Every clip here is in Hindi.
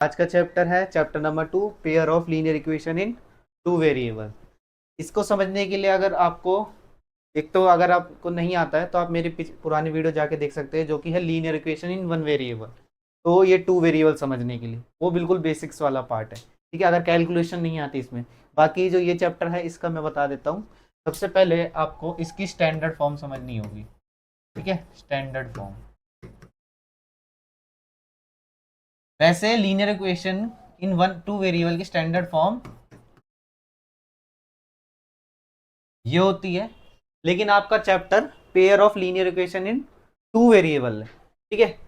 आज का चैप्टर है chapter number 2, pair of linear equation in two variable. इसको समझने के लिए अगर आपको एक तो अगर आपको नहीं आता है तो आप मेरी पुरानी वीडियो जाके देख सकते हैं, जो कि है linear equation in one variable. तो ये टू वेरिएबल समझने के लिए वो बिल्कुल बेसिक्स वाला पार्ट है, ठीक है। अगर कैलकुलेशन नहीं आती इसमें, बाकी जो ये चैप्टर है इसका मैं बता देता हूँ। सबसे पहले आपको इसकी स्टैंडर्ड फॉर्म समझनी होगी, ठीक है। स्टैंडर्ड फॉर्म, वैसे linear equation in one two variable की स्टैंडर्ड फॉर्म ये होती है, लेकिन आपका chapter pair of linear equation in two variable है, ठीक है।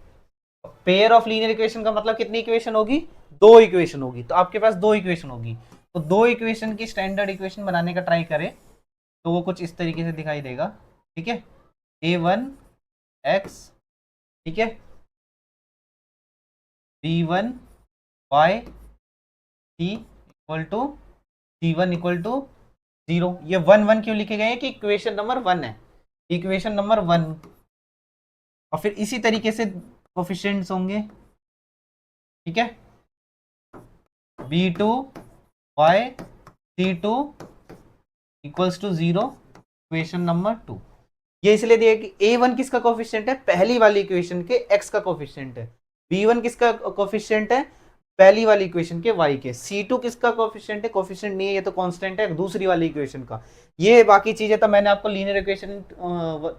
पेयर ऑफ लीनियर इक्वेशन का मतलब कितनी इक्वेशन होगी? दो इक्वेशन होगी। तो आपके पास दो इक्वेशन होगी, तो दो इक्वेशन की स्टैंडर्ड इक्वेशन बनाने का ट्राई करें तो वो कुछ इस तरीके से दिखाई देगा, ठीक है। a1x, ठीक है, b1y c equal to c1 equal to 0। ये 1 1 क्यों लिखे गए हैं? कि इक्वेशन नंबर 1 है, इक्वेशन नंबर 1। और फिर इसी तरीके से कोफिशिएंट्स होंगे, ठीक है। b2y c2 equals to 0, equation number 2। ये इसलिए दिया कि a1 किसका कोफिशिएंट है? पहली वाली इक्वेशन के x का कोफिशिएंट है। b1 किसका कोफिशिएंट है? पहली वाली इक्वेशन के y के। c2 किसका कोफिशिएंट है? कोफिशिएंट नहीं है, ये तो कांस्टेंट है दूसरी वाली इक्वेशन का। ये बाकी चीजें तो मैंने आपको लीनियर इक्वेशन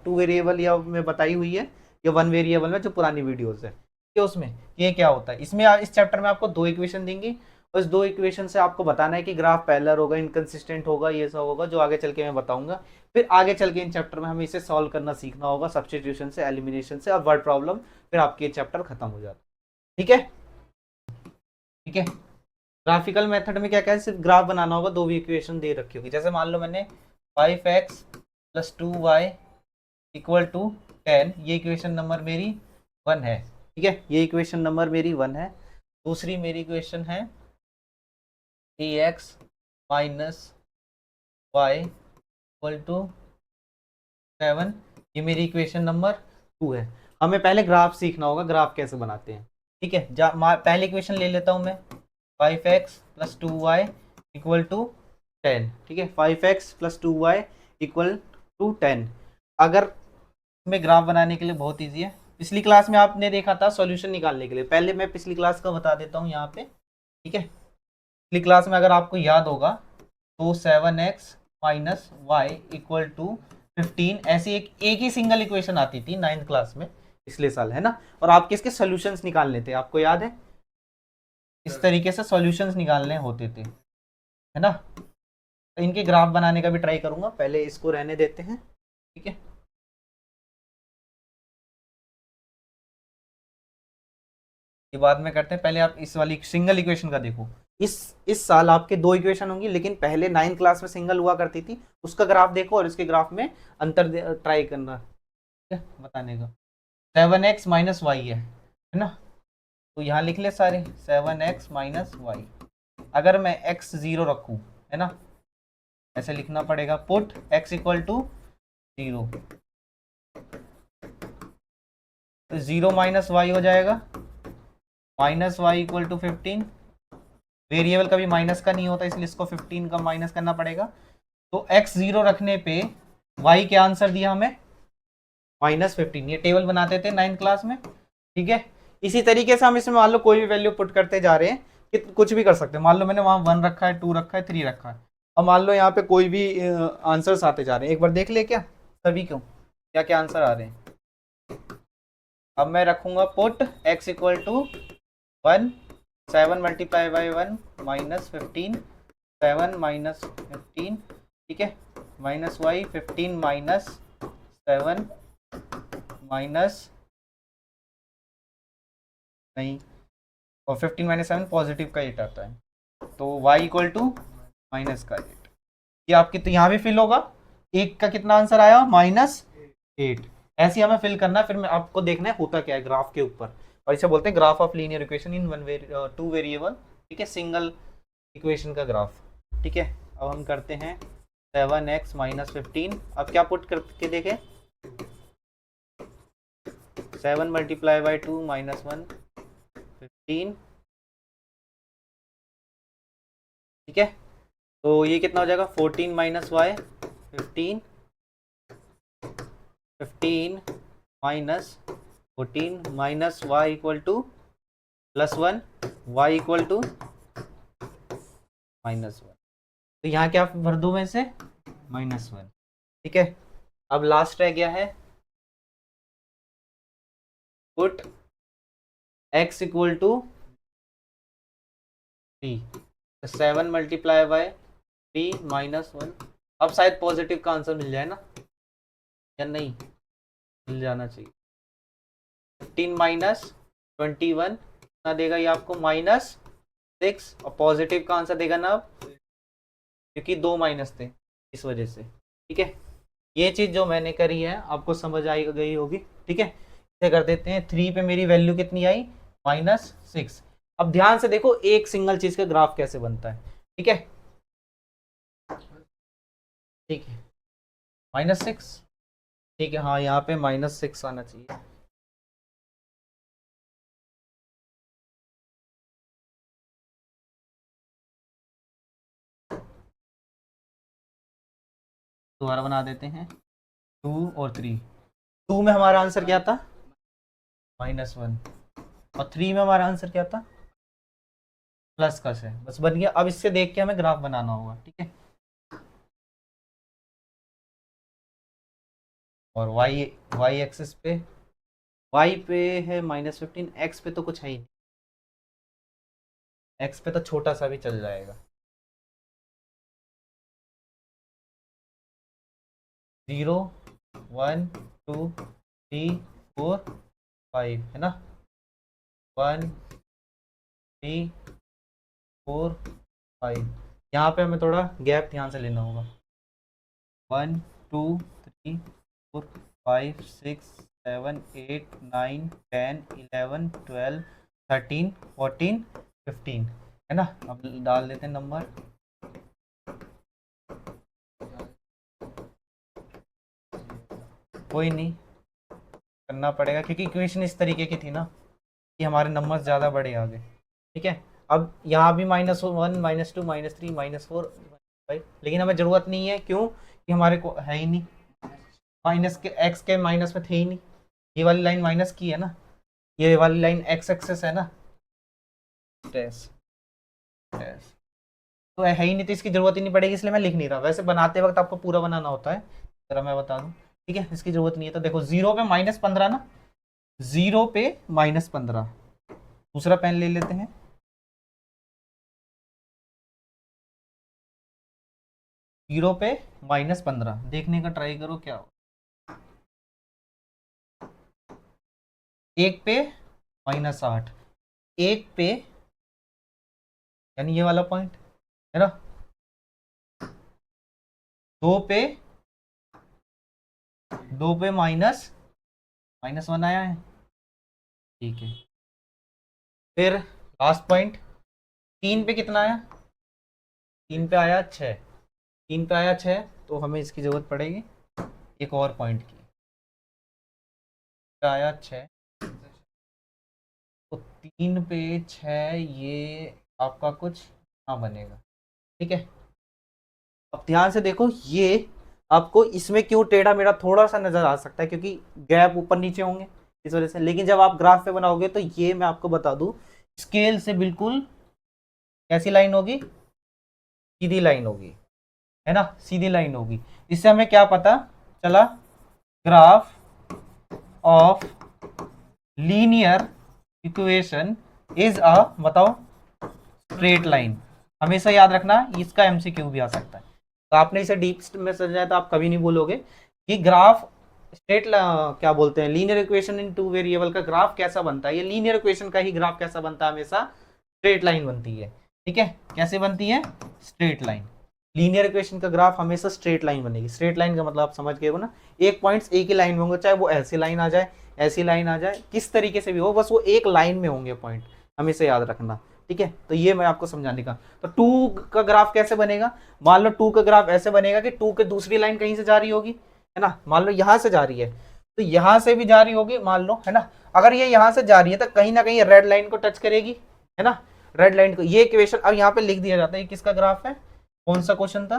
टू वेरिएबल या में बताई हुई है, या वन वेरिएबल में जो पुरानी वीडियोस है कि उसमें ये क्या होता है। इसमें इस चैप्टर में आपको दो इक्वेशन देंगी, और इस दो इक्वेशन से आपको बताना है कि ग्राफ पैरेलल होगा, इनकंसिस्टेंट होगा, ये सब होगा जो आगे चल के मैं बताऊंगा। फिर आगे चल के इन चैप्टर में हमें इसे सॉल्व करना सीखना होगा, सब्स्टिट्यूशन से, एलिमिनेशन से और वर्ड प्रॉब्लम। फिर आपके चैप्टर खत्म हो जाता है, ठीक है। ठीक है, ग्राफिकल मेथड में क्या क्या है? सिर्फ ग्राफ बनाना होगा, दो भी इक्वेशन दे रखी होगी। जैसे मान लो मैंने 5x plus 2y equal to 10, ये इक्वेशन नंबर मेरी 1 है, ठीक है। ये इक्वेशन नंबर मेरी 1 है। दूसरी मेरी इक्वेशन है ax minus y equal to 7, ये मेरी इक्वेशन नंबर 2 है। हमें पहले ग्राफ सीखना होगा, ग्राफ कैसे बनाते हैं, ठीक है। पहली इक्वेशन ले लेता हूँ मैं, 5x plus 2y equal to 10, ठीक है। 5x plus 2y equal to 10। अगर में ग्राफ बनाने के लिए बहुत ईजी है। पिछली क्लास में आपने देखा था सॉल्यूशन निकालने के लिए, पहले मैं पिछली क्लास का बता देता हूँ यहाँ पे, ठीक है। पिछली क्लास में अगर आपको याद होगा तो 7x minus y equal to 15, ऐसी एक ही सिंगल इक्वेशन आती थी 9th क्लास में पिछले साल, है ना। और आपके इसके सॉल्यूशंस निकालने थे, आपको याद है? इस तरीके से सॉल्यूशंस निकालने होते थे, है ना। तो इनके ग्राफ बनाने का भी ट्राई करूंगा, पहले इसको रहने देते हैं, ठीक है। ये बाद में करते हैं, पहले आप इस वाली सिंगल इक्वेशन का देखो। इस साल आपके दो इक्वेशन होंगी, लेकिन पहले 9th क्लास में सिंगल हुआ करती थी, उसका ग्राफ देखो और इसके ग्राफ में अंतर ट्राई करना, ठीक है, बताने का। 7x माइनस वाई है ना। तो यहाँ लिख ले सारे 7x माइनस वाई। अगर मैं x 0 रखूँ, है ना, ऐसे लिखना पड़ेगा, पुट x इक्वल टू 0, तो 0 माइनस वाई हो जाएगा, minus y equal to 15। Variable कभी माइनस का नहीं होता, इसलिए इसको 15 का माइनस करना पड़ेगा। तो x 0 रखने पे y क्या आंसर दिया हमें? -15। ये टेबल बनाते थे 9th क्लास में, ठीक है। इसी तरीके से हम इसमें मान लो कोई भी वैल्यू पुट करते जा रहे हैं, कि कुछ भी कर सकते हैं। मान लो मैंने वहां 1 रखा है, 2 रखा है, 3 रखा है। अब मान लो यहाँ पे कोई भी आंसर्स आते जा रहे हैं, एक बार देख ले क्या सभी क्यों क्या क्या आंसर आ रहे हैं। अब मैं रखूंगा put x equal to 1, 7 multiply by 1 minus 15, 7 minus 15, ठीक है, माइनस वाई 15 माइनस 7 माइनस नहीं, और 15 माइनस 7 पॉजिटिव का 8 आता है, तो y इक्वल टू माइनस का 8। ये आपके तो यहाँ भी फिल होगा, एक का कितना आंसर आया? -8। ऐसे हमें फिल करना है, फिर मैं आपको देखना है होता क्या है ग्राफ के ऊपर। और इसे बोलते हैं graph of linear equation in two variable, ठीक है, सिंगल इक्वेशन का ग्राफ, ठीक है। अब हम करते हैं 7x माइनस 15। अब क्या पुट करके देखें? 7 मल्टीप्लाई बाई 2 माइनस 1, 15 ठीक है, तो ये कितना हो जाएगा 14 minus y 15, 15 minus 14 minus y equal to +1, y equal to -1। तो यहाँ क्या भर दूं मैं से -1। ठीक है, अब लास्ट रह गया है put x equal to 3, 7 multiply by 3 -1। अब शायद पॉजिटिव का आंसर मिल जाए ना, या नहीं, मिल जाना चाहिए। 15 माइनस 21 कितना देगा ये आपको -6, और पॉजिटिव का आंसर देगा ना, क्योंकि 2 माइनस थे इस वजह से। ठीक है, ये चीज जो मैंने करी है आपको समझ आई गई होगी। ठीक है, इसे कर देते हैं। 3 पे मेरी वैल्यू कितनी आई -6। अब ध्यान से देखो एक सिंगल चीज का ग्राफ कैसे बनता है। ठीक है, ठीक है, -6। ठीक है, हाँ यहाँ पे -6 आना चाहिए। दोबारा बना देते हैं। 2 और 3, 2 में हमारा आंसर क्या था -1, और 3 में हमारा आंसर क्या था प्लस का से। बस बन गया। अब इससे देख के हमें ग्राफ बनाना होगा। ठीक है, और वाई एक्सिस पे, वाई पे है -15, एक्स पे तो कुछ है ही नहीं, एक्स पे तो छोटा सा भी चल जाएगा। 0 1 2 3 4 5 है ना, 1 3 4 5। यहाँ पे हमें थोड़ा गैप ध्यान से लेना होगा। 1 2 3 4 5 6 7 8 9 10 11 12 13 14 15 है ना। अब डाल देते हैं नंबर। कोई नहीं, करना पड़ेगा क्योंकि इक्वेशन इस तरीके की थी ना कि हमारे नंबर्स ज़्यादा बड़े आ गए। ठीक है, अब यहाँ भी -1 -2 -3 -4 5, लेकिन हमें ज़रूरत नहीं है। क्यों कि हमारे को है ही नहीं, माइनस के एक्स के माइनस में थे ही नहीं। ये वाली लाइन माइनस की है ना, ये वाली लाइन एक्स एक्सेस है ना, टेस्ट टेस्ट तो है ही नहीं, तो इसकी जरूरत ही नहीं पड़ेगी, इसलिए मैं लिख नहीं रहा। वैसे बनाते वक्त आपको पूरा बनाना होता है, जरा मैं बता दूं। ठीक है, इसकी जरूरत नहीं है। तो देखो 0 पे -15 ना, 0 पे -15। दूसरा पेन ले लेते हैं। 0 पे -15 देखने का ट्राई करो क्या हो। 1 पे -8, 1 पे यानी ये वाला पॉइंट है ना, 2 पे, 2 पे -1 आया है। ठीक है, फिर लास्ट पॉइंट 3 पे कितना आया, 3 पे आया 6, 3 पे आया 6, तो हमें इसकी जरूरत पड़ेगी एक और पॉइंट की। आया 6, तो 3 पे 6, ये आपका कुछ ना बनेगा। ठीक है, अब ध्यान से देखो, ये आपको इसमें क्यों टेढ़ा मेढ़ा थोड़ा सा नजर आ सकता है, क्योंकि गैप ऊपर नीचे होंगे इस वजह से। लेकिन जब आप ग्राफ पे बनाओगे तो ये मैं आपको बता दूं, स्केल से बिल्कुल कैसी लाइन होगी, सीधी लाइन होगी, है ना, सीधी लाइन होगी। इससे हमें क्या पता चला, graph of linear equation is a, बताओ, स्ट्रेट लाइन। हमेशा याद रखना, इसका एमसीक्यू भी आ सकता है। तो आपने इसे डीप में समझा है तो आप कभी नहीं बोलोगे कि ग्राफ स्ट्रेट, क्या बोलते हैं, linear equation in two variable का ग्राफ कैसा बनता है। ये लीनियर इक्वेशन का ही ग्राफ कैसा बनता है, हमेशा स्ट्रेट लाइन बनती है। ठीक है, कैसे बनती है, स्ट्रेट लाइन। लीनियर इक्वेशन का ग्राफ हमेशा स्ट्रेट लाइन बनेगी। स्ट्रेट लाइन का मतलब आप समझ गए हो ना, एक पॉइंट्स एक ही लाइन में होंगे, चाहे वो ऐसी लाइन आ जाए, ऐसी लाइन आ जाए, किस तरीके से भी हो, बस वो एक लाइन में होंगे पॉइंट, हमेशा याद रखना। ठीक है, तो ये मैं आपको समझाने का। तो 2 का ग्राफ कैसे बनेगा, मान लो 2 का ग्राफ ऐसे बनेगा कि 2 के दूसरी लाइन कहीं से जा रही होगी, है ना, मान लो यहां से जा रही है, तो यहां से भी जा रही होगी मान लो, है ना। अगर ये यहां से जा रही है तो कहीं ना कहीं रेड लाइन को टच करेगी, है ना। रेड लाइन को, ये इक्वेशन अब यहाँ पे लिख दिया जाता है। ये किसका ग्राफ है, कौन सा क्वेश्चन था,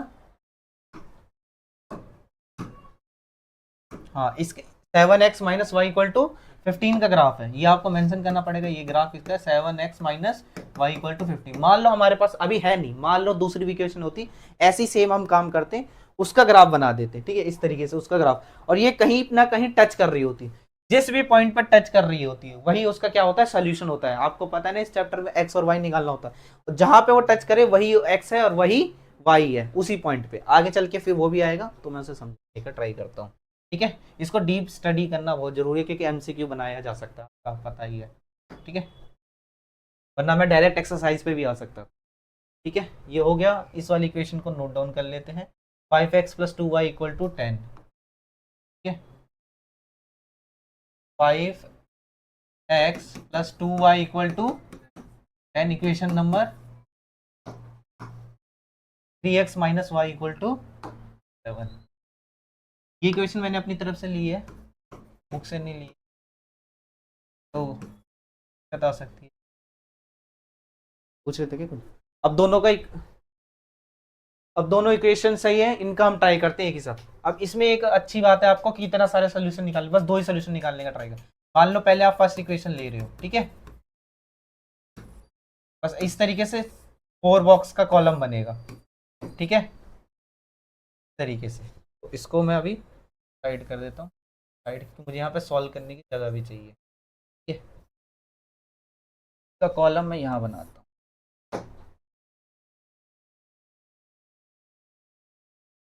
हाँ इसके 7x minus y equal to 15 का ग्राफ है। ये आपको मेंशन करना पड़ेगा, ये ग्राफ इसका 7x minus y equal to 15। मान लो हमारे पास अभी है नहीं, मान लो दूसरी भी इक्वेशन होती, ऐसी सेम हम काम करते, उसका ग्राफ बना देते, ठीक है, इस तरीके से उसका ग्राफ, और ये कहीं ना कहीं टच कर रही होती, जिस भी पॉइंट पर टच कर रही होती है वही उसका क्या होता है, सोल्यूशन होता है। आपको पता है ना इस चैप्टर में एक्स और वाई निकालना होता है, जहां पे वो टच करे वही एक्स है और वही वाई है, उसी पॉइंट पे आगे चल के फिर वो भी आएगा, तो मैं उसे समझने का ट्राई करता हूँ। ठीक है, इसको डीप स्टडी करना बहुत जरूरी है, क्योंकि एमसीक्यू बनाया जा सकता है, आपको पता ही है। ठीक है, वरना मैं डायरेक्ट एक्सरसाइज पे भी आ सकता। ठीक है, ये हो गया। इस वाली इक्वेशन को नोट डाउन कर लेते हैं, 5x plus 2y equal to 10। ठीक है, 5x plus 2y equal to 10, equation number 3x minus y equal to 7। ये इक्वेशन मैंने अपनी तरफ से ली है, बुक से नहीं ली, तो बता सकती है, पूछ रहे थे क्या कुछ। अब दोनों का अब दोनों इक्वेशन सही है, इनका हम ट्राई करते हैं एक ही साथ। अब इसमें एक अच्छी बात है आपको कि इतना सारे सोल्यूशन निकालने, बस दो ही सोल्यूशन निकालने का ट्राई कर। मान लो पहले आप फर्स्ट इक्वेशन ले रहे हो, ठीक है, बस इस तरीके से 4 बॉक्स का कॉलम बनेगा, ठीक है, इस तरीके से। तो इसको मैं अभी साइड कर देता हूँ, साइड, क्योंकि मुझे यहाँ पे सॉल्व करने की जगह भी चाहिए। ठीक है, इसका कॉलम मैं यहाँ बनाता हूँ,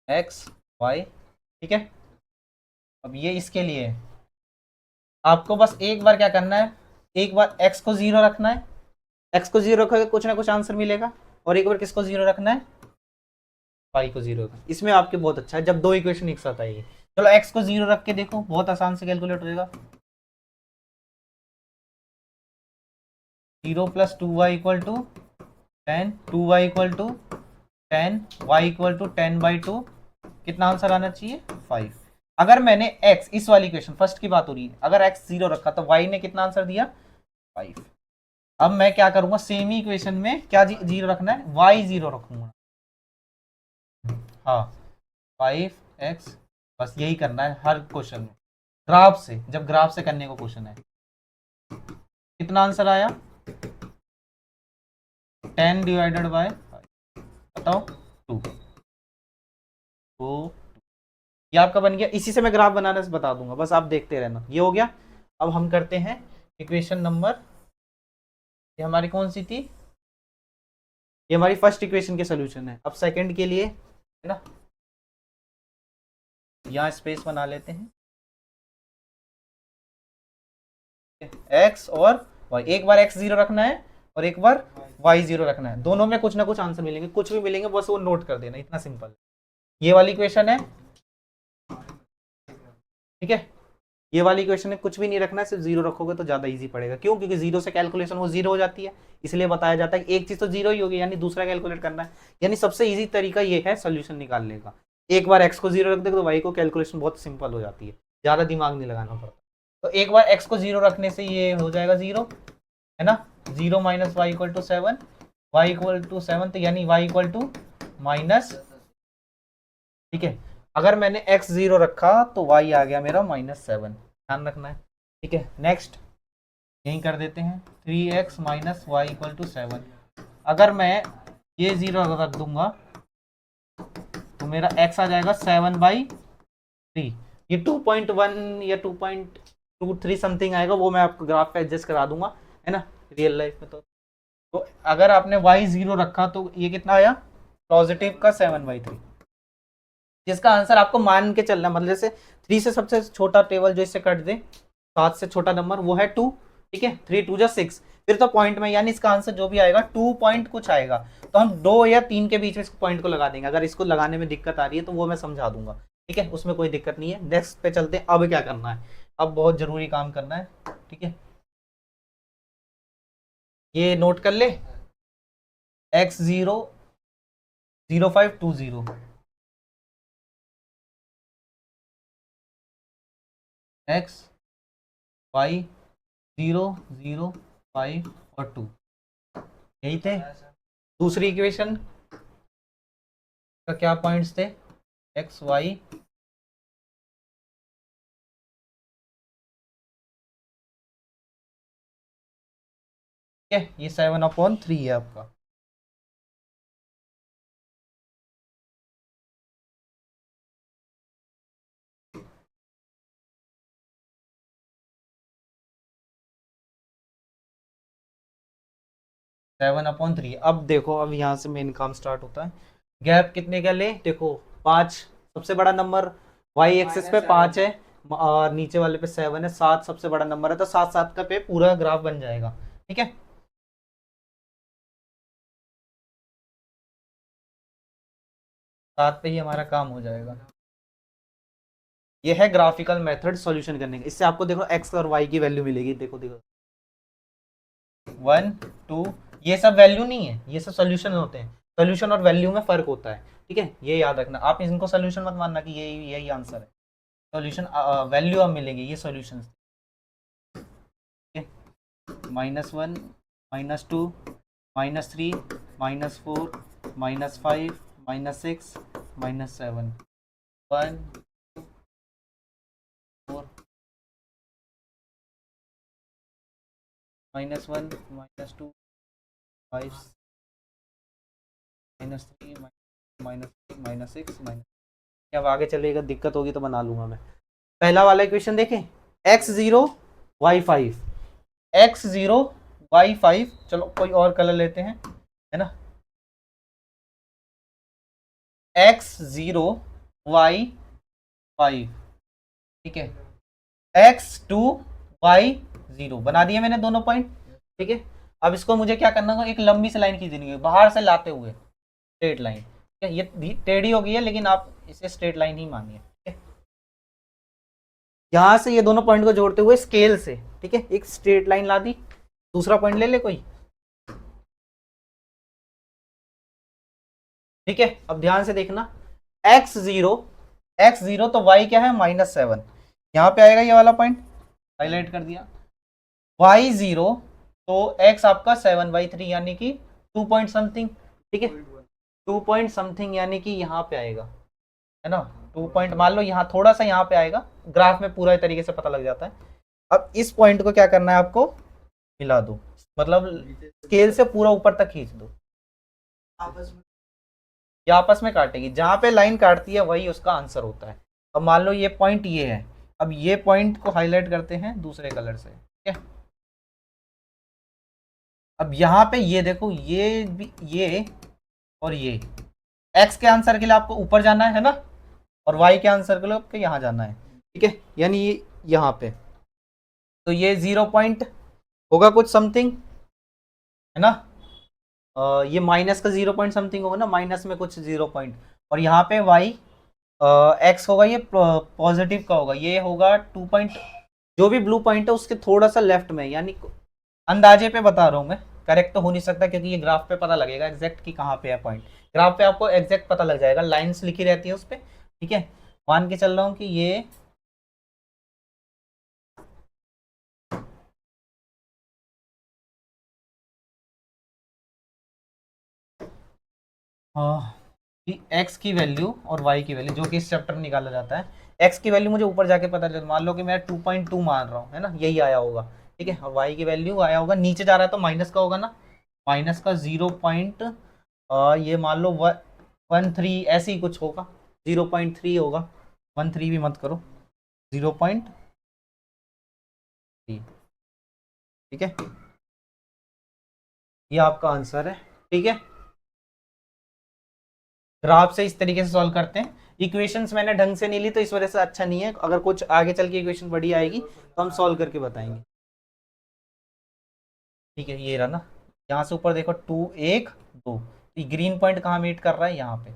एक्स वाई, ठीक है। अब ये इसके लिए है, आपको बस एक बार क्या करना है, एक बार एक्स को जीरो रखना है, एक्स को जीरो रखोगे कुछ ना कुछ आंसर मिलेगा, और एक बार किसको जीरो रखना है, पाई को जीरो रखना। इसमें आपके बहुत अच्छा है जब दो इक्वेशन एक साथ आएगी। चलो एक्स को जीरो रख के देखो, बहुत आसान से कैलकुलेट होगा। 0 plus 2y equal to 10, 2y equal to 10, y equal to 10/2, कितना आंसर आना चाहिए, 5। अगर मैंने x, इस वाली इक्वेशन फर्स्ट की बात हो रही है, अगर x जीरो रखा तो y ने कितना आंसर दिया, 5। अब मैं क्या करूंगा, सेम ही इक्वेशन में क्या जीरो रखना है, y जीरो रखूंगा, हाँ 5x, बस यही करना है हर क्वेश्चन में, ग्राफ से, जब ग्राफ से करने को क्वेश्चन है। कितना आंसर आया, 10 डिवाइडेड बाय, बताओ, 2। तो ये आपका बन गया, इसी से मैं ग्राफ बनाने से बता दूंगा, बस आप देखते रहना। ये हो गया। अब हम करते हैं इक्वेशन नंबर, ये हमारी कौन सी थी, ये हमारी फर्स्ट इक्वेशन के सोल्यूशन है। अब सेकंड के लिए है ना, यहाँ स्पेस बना लेते हैं, एक्स और वाई, एक बार एक्स जीरो रखना है और एक बार वाई जीरो रखना है, दोनों में कुछ ना कुछ आंसर मिलेंगे, कुछ भी मिलेंगे बस वो नोट कर देना, इतना सिंपल है। ये वाली इक्वेशन है, ठीक है, ये वाली इक्वेशन में कुछ भी नहीं रखना है, सिर्फ जीरो रखोगे तो ज्यादा इजी पड़ेगा। क्यों, क्योंकि जीरो से कैलकुलेशन वो जीरो हो जाती है, इसलिए बताया जाता है कि एक चीज तो जीरो ही होगी, यानी दूसरा कैलकुलेट करना है। यानी सबसे इजी तरीका ये है सोल्यूशन निकालने का, एक बार एक्स को जीरो रख दे तो वाई को कैलकुलेशन बहुत सिंपल हो जाती है, ज्यादा दिमाग नहीं लगाना पड़ता। तो एक बार एक्स को जीरो रखने से ये हो जाएगा जीरो, है ना, 0 minus y equal to 7, y equal to 7, तो यानी वाई इक्वल टू माइनस, ठीक है। अगर मैंने x जीरो रखा तो y आ गया मेरा -7, ध्यान रखना है। ठीक है, नेक्स्ट यही कर देते हैं, 3x minus y equal to 7। अगर मैं ये जीरो रख दूंगा तो मेरा x आ जाएगा 7/3। ये 2.1 या 2.23 समथिंग आएगा, वो मैं आपको ग्राफ पे एडजस्ट करा दूंगा, है ना, रियल लाइफ में। तो अगर आपने y जीरो रखा तो ये कितना आया, पॉजिटिव का 7/3, जिसका आंसर आपको मान के चलना, मतलब जैसे 3 से सबसे छोटा टेबल जो इससे कट दे, 7 से छोटा नंबर वो है 2, ठीक है, 3 2 जा 6, फिर तो पॉइंट में, यानी इसका आंसर जो भी आएगा 2 पॉइंट कुछ आएगा, तो हम 2 या 3 के बीच में इसको पॉइंट को लगा देंगे। अगर इसको लगाने में दिक्कत आ रही है तो वो मैं समझा दूंगा, ठीक है, उसमें कोई दिक्कत नहीं है। नेक्स्ट पे चलते हैं, अब क्या करना है, अब बहुत जरूरी काम करना है, ठीक है, ये नोट कर ले, x0 0520, एक्स वाई 0 0 5 और 2, यही थे। दूसरी इक्वेशन का क्या पॉइंट्स थे, एक्स वाई, ठीक है, ये 7/3 है आपका। Seven upon three. अब देखो, अब यहाँ से मेन काम स्टार्ट होता है। गैप कितने का ले, देखो 5, सबसे बड़ा नंबर वाई एक्सिस पे 5 है और नीचे वाले पे 7 है, 7 सबसे बड़ा नंबर है, तो 7 7 का पे पूरा ग्राफ बन जाएगा, ठीक है। 7 पे ही हमारा काम हो जाएगा। ये है ग्राफिकल मेथड सॉल्यूशन करने का। इससे आपको देखो एक्स और वाई की वैल्यू मिलेगी, देखो देखो 1 2, ये सब वैल्यू नहीं है, ये सब सोल्यूशन होते हैं। सोल्यूशन और वैल्यू में फर्क होता है, ठीक है, ये याद रखना। आप इनको सोल्यूशन मत मानना कि यही आंसर है। सॉल्यूशन वैल्यू अब मिलेगी, ये सॉल्यूशन, -1 -2 -3 -4 -5 -6 -7 1 4 -1 -2 5 -3 -6 अब आगे चलेगा, दिक्कत होगी तो बना लूंगा मैं। पहला वाला इक्वेशन देखें, x0 y5, x0 y5, चलो कोई और कलर लेते हैं, है ना, x0 y5, ठीक है, x2 y0 बना दिए मैंने दोनों पॉइंट, ठीक है। अब इसको मुझे क्या करना होगा, एक लंबी सी लाइन खींचनी है बाहर से लाते हुए, स्ट्रेट लाइन, ठीक है। ये टेढ़ी हो गई है लेकिन आप इसे स्ट्रेट लाइन ही मानिए, ठीक है। यहां से ये दोनों पॉइंट को जोड़ते हुए स्केल से, ठीक है, एक स्ट्रेट लाइन ला दी। दूसरा पॉइंट ले ले कोई, ठीक है। अब ध्यान से देखना, x0, x0 तो y क्या है, -7, यहाँ पे आएगा ये वाला पॉइंट, हाईलाइट कर दिया। y0 तो x आपका 7/3 यानी कि 2 पॉइंट समथिंग, ठीक है, 2 पॉइंट समथिंग यानी कि यहाँ पे आएगा, है ना, 2 पॉइंट मान लो यहाँ थोड़ा सा यहाँ पे आएगा, ग्राफ में पूरा तरीके से पता लग जाता है। अब इस पॉइंट को क्या करना है आपको, मिला दो, मतलब स्केल से पूरा ऊपर तक खींच दो। ये आपस में काटेगी, जहां पे लाइन काटती है वही उसका आंसर होता है। अब मान लो ये पॉइंट ये है, अब ये पॉइंट को हाईलाइट करते हैं दूसरे कलर से, ठीक है। अब यहाँ पे ये देखो, ये भी, ये और ये, एक्स के आंसर के लिए आपको ऊपर जाना है ना, और वाई के आंसर के लिए आपको यहाँ जाना है, ठीक है, यानी यहाँ पे तो ये 0 पॉइंट होगा कुछ समथिंग, है ना, ये माइनस का 0 पॉइंट समथिंग होगा ना, माइनस में कुछ 0 पॉइंट, और यहाँ पे वाई एक्स होगा, ये पॉजिटिव का होगा, ये होगा 2 पॉइंट। जो भी ब्लू पॉइंट है उसके थोड़ा सा लेफ्ट में, यानी अंदाजे पे बता रहा हूँ मैं, करेक्ट तो हो नहीं सकता क्योंकि ये ग्राफ पे पता लगेगा एग्जैक्ट कि कहाँ पे है पॉइंट। ग्राफ पे आपको एग्जैक्ट पता लग जाएगा, लाइंस लिखी रहती है उस पर, ठीक है। मान के चल रहा हूँ कि ये एक्स की वैल्यू और वाई की वैल्यू जो कि इस चैप्टर में निकाला जाता है, एक्स की वैल्यू मुझे ऊपर जाके पता चल, मान लो कि मैं 2.2 मान रहा हूँ, है ना, यही आया होगा, ठीक है, और वाई की वैल्यू आया होगा, नीचे जा रहा है तो माइनस का होगा ना, माइनस का 0 पॉइंट, ये मान लो 1 3 ऐसे ही कुछ होगा, 0.3 होगा, 1 3 भी मत करो, 0.3, ठीक है, ये आपका आंसर है, ठीक है। ग्राफ से इस तरीके से सॉल्व करते हैं। इक्वेशंस मैंने ढंग से नहीं ली तो इस वजह से अच्छा नहीं है, अगर कुछ आगे चल के इक्वेशन बड़ी आएगी तो हम सॉल्व करके बताएंगे, ठीक है। ये रहा ना, यहाँ से ऊपर देखो 2 1 2, ये ग्रीन पॉइंट कहाँ मीट कर रहा है, यहाँ पे,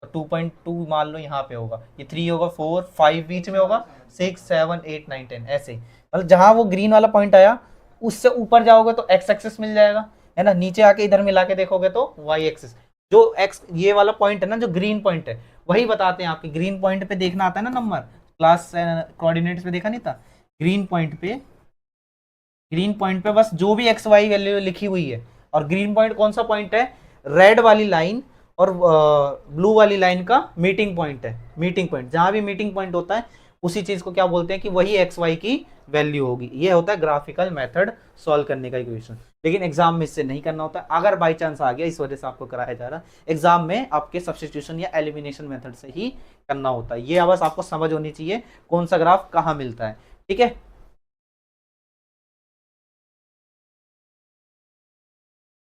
तो 2.2 मान लो यहाँ पे होगा, ये 3 होगा, 4 5 बीच में होगा, 6 7 8 9 10 ऐसे, मतलब जहाँ वो ग्रीन वाला पॉइंट आया उससे ऊपर जाओगे तो एक्स एक्सिस मिल जाएगा, है ना, नीचे आके इधर मिला के देखोगे तो वाई एक्सिस। जो एक्स ये वाला पॉइंट है ना, जो ग्रीन पॉइंट है वही बताते हैं आपके, ग्रीन पॉइंट पे देखना आता है ना नंबर, क्लास कोऑर्डिनेट्स पे देखा नहीं था, ग्रीन पॉइंट पे, ग्रीन पॉइंट पे बस जो भी एक्स वाई वैल्यू लिखी हुई है और ग्रीन पॉइंट कौन सा पॉइंट है, रेड वाली लाइन और ब्लू वाली लाइन का मीटिंग पॉइंट है। मीटिंग पॉइंट, जहां भी मीटिंग पॉइंट होता है उसी चीज को क्या बोलते हैं कि वही एक्स वाई की वैल्यू होगी। ये होता है ग्राफिकल मेथड सॉल्व करने का इक्वेशन। लेकिन एग्जाम में इससे नहीं करना होता, अगर बाई चांस आ गया, इस वजह से आपको कराया जा रहा है। एग्जाम में आपके सब्स्टिट्यूशन या एलिमिनेशन मेथड से ही करना होता है। ये बस आपको समझ होनी चाहिए कौन सा ग्राफ कहाँ मिलता है, ठीक है।